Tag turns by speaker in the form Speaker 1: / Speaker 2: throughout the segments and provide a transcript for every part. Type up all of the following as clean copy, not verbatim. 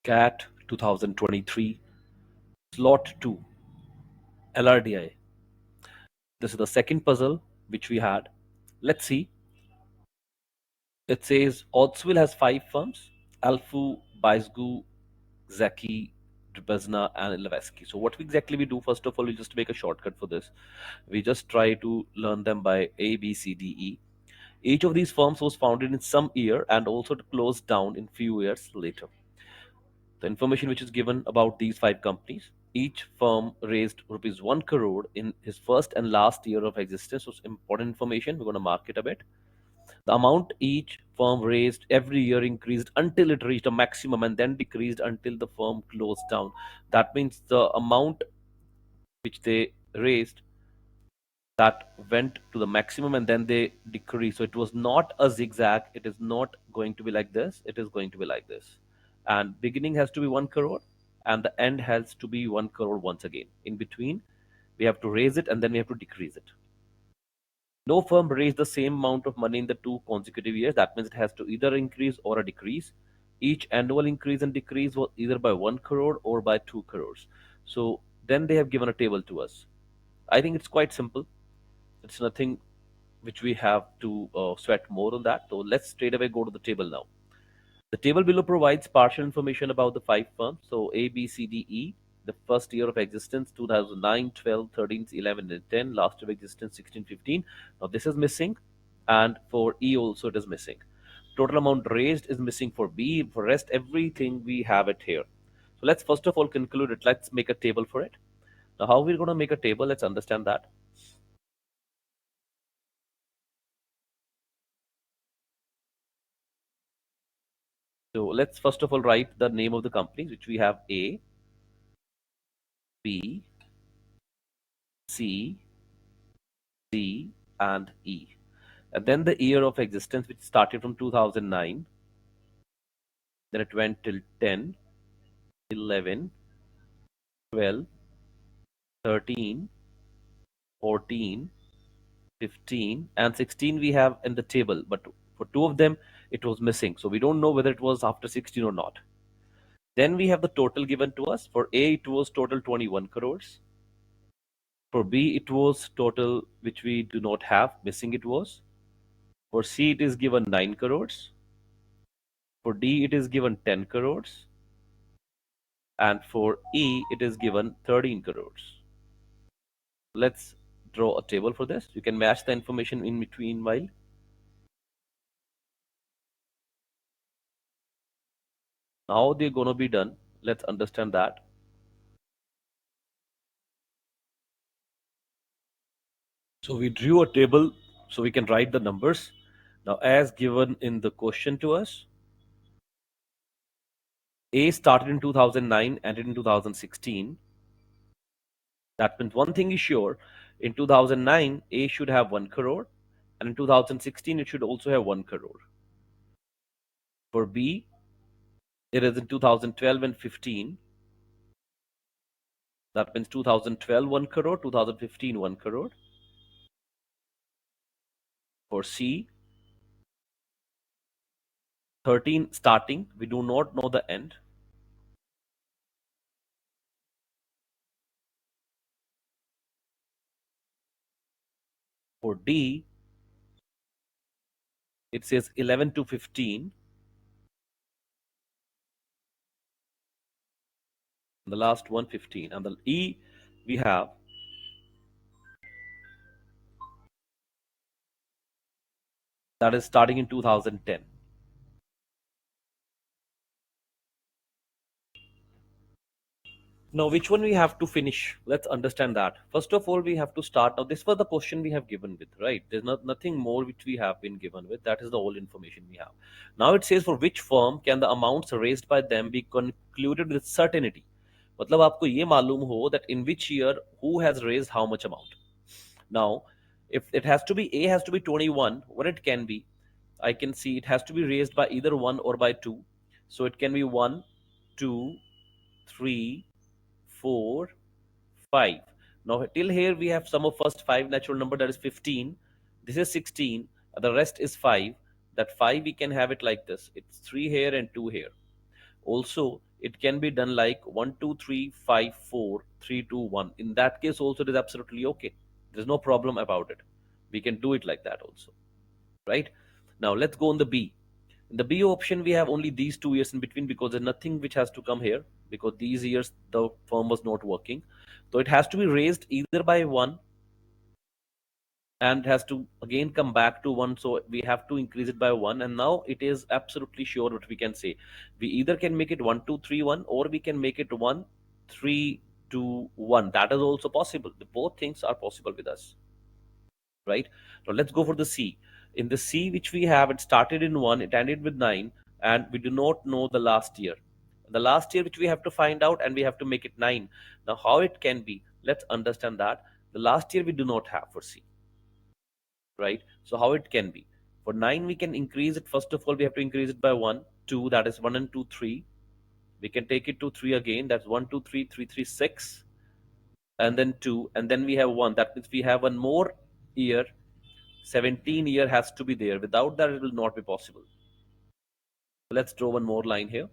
Speaker 1: CAT 2023 Slot 2 LRDI. This is the second puzzle which we had. Let's see. It says Odsville has 5 firms: Alfloo, Bzygoo, Czechy, Drjbna, and Elavalaki. So what exactly we do, first of all, we just make a shortcut for this. We just try to learn them by A, B, C, D, E. Each of these firms was founded in some year and also closed down in few years later. The information which is given about these 5 companies: each firm raised rupees 1 crore in his first and last year of existence. So it's important information. We're going to mark it a bit. The amount each firm raised every year increased until it reached a maximum and then decreased until the firm closed down. That means the amount which they raised, that went to the maximum and then they decrease. So it was not a zigzag. It is not going to be like this. It is going to be like this. And beginning has to be 1 crore and the end has to be 1 crore once again. In between, we have to raise it and then we have to decrease it. No firm raised the same amount of money in the 2 consecutive years. That means it has to either increase or a decrease. Each annual increase and decrease was either by 1 crore or by 2 crores. So then they have given a table to us. I think it's quite simple. It's nothing which we have to sweat more on that. So let's straight away go to the table now. The table below provides partial information about the 5 firms. So A, B, C, D, E. The first year of existence 2009, 12, 13, 11, and 10. Last year of existence 16, 15. Now this is missing, and for E also it is missing. Total amount raised is missing for B. For rest everything we have it here. So let's first of all conclude it. Let's make a table for it. Now how we're going to make a table? Let's understand that. So let's first of all write the name of the companies, which we have A, B, C, D, and E. And then the year of existence, which started from 2009, then it went till 10, 11, 12, 13, 14, 15, and 16 we have in the table. But for 2 of them, it was missing. So we don't know whether it was after 16 or not. Then we have the total given to us. For A, it was total 21 crores. For B, it was total, which we do not have, missing it was. For C, it is given 9 crores. For D, it is given 10 crores. And for E, it is given 13 crores. Let's draw a table for this. You can match the information in between while. How they're going to be done, let's understand that. So we drew a table so we can write the numbers. Now, as given in the question to us, A started in 2009, ended in 2016. That means one thing is sure: in 2009, A should have 1 crore, and in 2016, it should also have 1 crore. For B, it is in 2012 and 15. That means 2012, 1 crore, 2015, 1 crore. For C, 13 starting, we do not know the end. For D, it says 11 to 15. And the last one, 15. And the E, we have that is starting in 2010. Now, which one we have to finish? Let's understand that. First of all, we have to start. Now, this was the question we have given with, right? There's nothing more which we have been given with. That is the whole information we have. Now, it says for which firm can the amounts raised by them be concluded with certainty? मतलब आपको ये मालूम हो that in which year who has raised how much amount. Now, if it has to be A has to be 21, what it can be, I can see it has to be raised by either 1 or by 2. So it can be 1, 2, 3, 4, 5. Now till here we have sum of first 5 natural number, that is 15. This is 16. The rest is 5. That 5 we can have it like this. It's 3 here and 2 here. Also, it can be done like 1 2 3 5 4 3 2 1. In that case also it is absolutely okay. There's no problem about it. We can do it like that also, right? Now let's go on the B. In the B option, we have only these 2 years in between because there's nothing which has to come here because these years the firm was not working. So it has to be raised either by 1 and has to again come back to 1. So we have to increase it by 1. And now it is absolutely sure what we can say. We either can make it 1 2 3 1 or we can make it 1 3 2 1. That is also possible. The both things are possible with us, right? Now let's go for the C. In the C which we have, it started in 1, it ended with 9, and we do not know the last year. The last year which we have to find out, and we have to make it 9. Now how it can be? Let's understand that. The last year we do not have for C, right? So how it can be? For 9 we can increase it. First of all, we have to increase it by 1, 2, that is 1 and 2, 3. We can take it to 3 again, that's 1 2 3 3 3 6, and then 2, and then we have 1. That means we have one more year. 17 year has to be there. Without that, it will not be possible. Let's draw one more line here.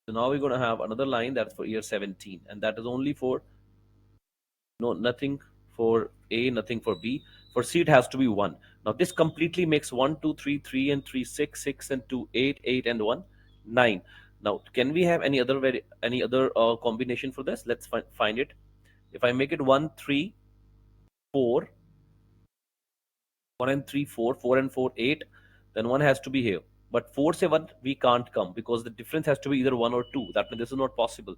Speaker 1: So now we're going to have another line that's for year 17, and that is only for no nothing for A, nothing for B. For C, it has to be 1. Now this completely makes 1 2 3 3 and 3 6 6 and 2 8 8 and 1 9. Now can we have any other combination for this? Let's find it. If I make it 1 3 4, 1 and 3 4, 4 and 4 8, then 1 has to be here. But 4 7 we can't come because the difference has to be either 1 or 2. That means this is not possible.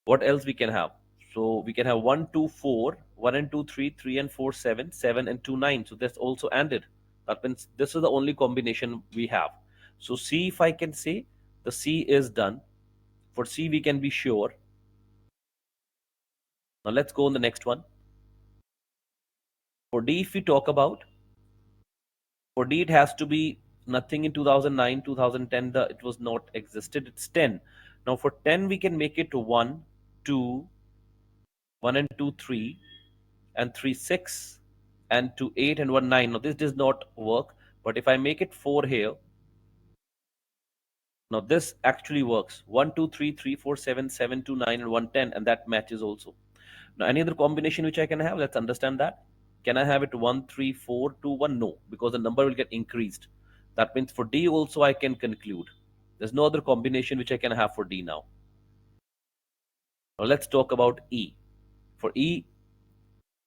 Speaker 1: What else we can have? So we can have 1 2 4, 1 and 2 3, 3 and 4 7, 7 and 2 9. So that's also ended. That means this is the only combination we have. So C, if I can say, the C is done. For C we can be sure. Now let's go on the next one. For D, if we talk about, for D, it has to be nothing in 2009, 2010. It was not existed. It's 10. Now for 10, we can make it 1, 2, 1 and 2, 3, and 3, 6, and 2, 8, and 1, 9. Now this does not work. But if I make it 4 here, now this actually works. 1, 2, 3, 3, 4, 7, 7, 2, 9, and 1, 10. And that matches also. Now any other combination which I can have? Let's understand that. Can I have it 1, 3, 4, 2, 1? No, because the number will get increased. That means for D also I can conclude. There's no other combination which I can have for D now. Now let's talk about E. For E,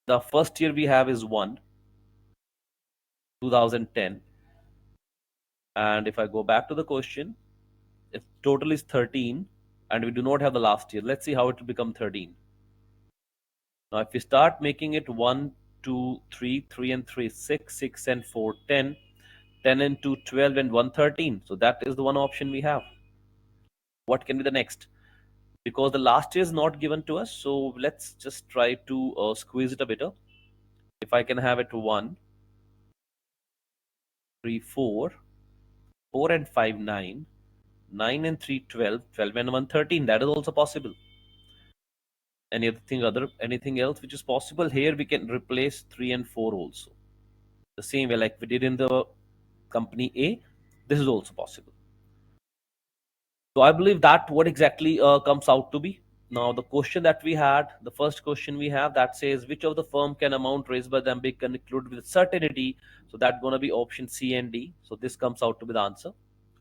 Speaker 1: the first year we have is 1, 2010. And if I go back to the question, if total is 13 and we do not have the last year, let's see how it will become 13. Now if we start making it 1, 2, 3, 3 and 3, 6, 6 and 4, 10, 10 and 2, 12 and 1, 13. So that is the one option we have. What can be the next? Because the last year is not given to us, so let's just try to squeeze it a bit. If I can have it 1, 3, 4, 4 and 5, 9, 9 and 3, 12, 12 and 1, 13. That is also possible. Anything else which is possible? Here we can replace 3 and 4 also. The same way like we did in the company A, this is also possible. So I believe that what exactly comes out to be. Now the question that we had, the first question we have that says which of the firm can amount raised by them be concluded with certainty? So that's going to be option C and D. So this comes out to be the answer.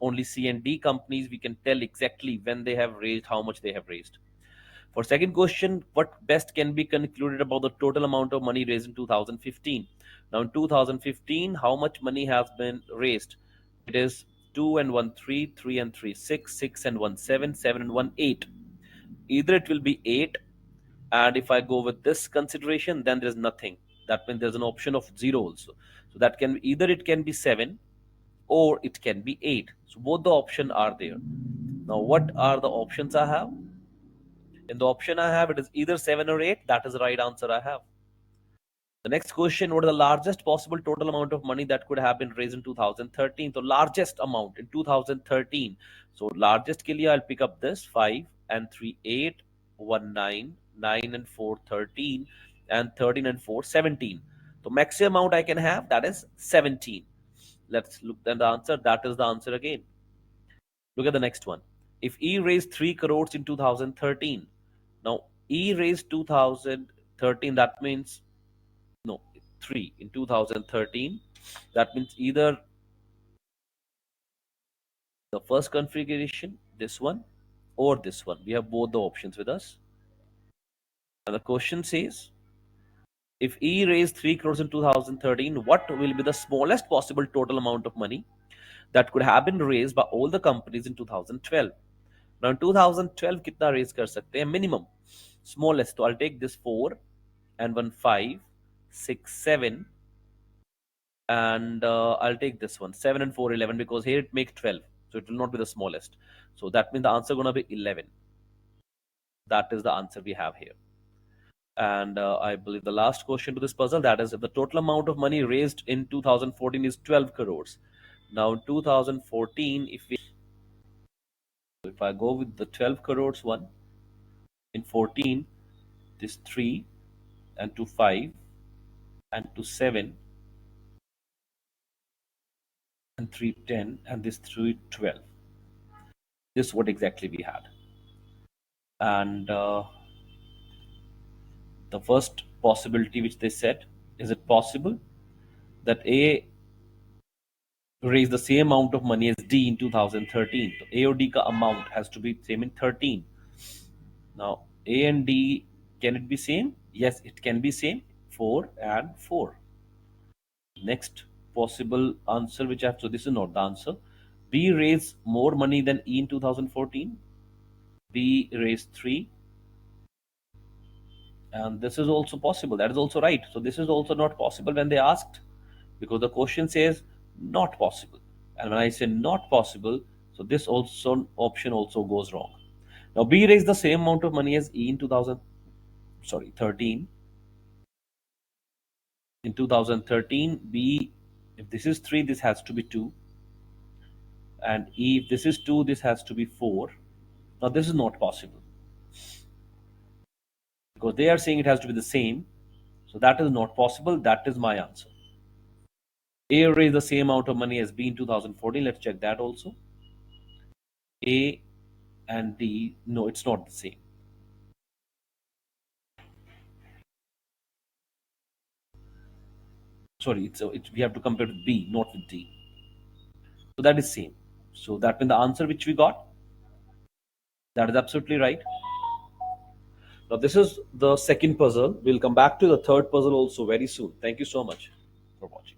Speaker 1: Only C and D companies we can tell exactly when they have raised, how much they have raised. For second question, what best can be concluded about the total amount of money raised in 2015? Now in 2015, how much money has been raised? It is 2 and 1 3, 3 and 3 6, 6 and 1 7, 7 and 1 8. Either it will be 8, and if I go with this consideration, then there's nothing. That means there's an option of 0 also. So that can either it can be 7 or it can be 8. So both the options are there. Now what are the options I have? In the option I have, it is either 7 or 8. That is the right answer I have. The next question, what is the largest possible total amount of money that could have been raised in 2013? So largest amount in 2013. So largest ke liye I'll pick up this 5 and 3 8, 1 9, 9 and 4 13, and 13 and 4, 17. So maximum amount I can have, that is 17. Let's look at the answer. That is the answer again. Look at the next one. If E raised 3 crores in 2013, now E raised 2013, that means, no, 3 in 2013. That means either the first configuration, this one, or this one. We have both the options with us. And the question says, if E raised 3 crores in 2013, what will be the smallest possible total amount of money that could have been raised by all the companies in 2012? Now, in 2012, कितना raise कर सकते हैं minimum? Smallest. So I'll take this 4 and 1 5, 6 7, and I'll take this one 7 and 4 11, because here it makes 12. So it will not be the smallest. So that means the answer going to be 11. That is the answer we have here. And I believe the last question to this puzzle, that is, if the total amount of money raised in 2014 is 12 crores. Now in 2014, if I go with the 12 crores one, in 14, this 3 and 2 5 and 2 7 and 3 10 and this 3 12. This is what exactly we had. And the first possibility which they said, is it possible that A raise the same amount of money as D in 2013? So A or D ka amount has to be same in 13. Now A and D, can it be same? Yes, it can be same. 4 and 4. Next possible answer which I have, so this is not the answer. B raised more money than E in 2014. B raised 3, and this is also possible. That is also right. So this is also not possible when they asked, because the question says not possible. And when I say not possible, so this also option also goes wrong. Now B raised the same amount of money as E in 13. In 2013, B, if this is 3, this has to be 2. And E, if this is 2, this has to be 4. Now this is not possible, because they are saying it has to be the same. So that is not possible. That is my answer. A raised the same amount of money as B in 2014. Let's check that also. A and D, no, it's not the same. Sorry, we have to compare with B, not with D. So that is same. So that means the answer which we got, that is absolutely right. Now this is the second puzzle. We'll come back to the third puzzle also very soon. Thank you so much for watching.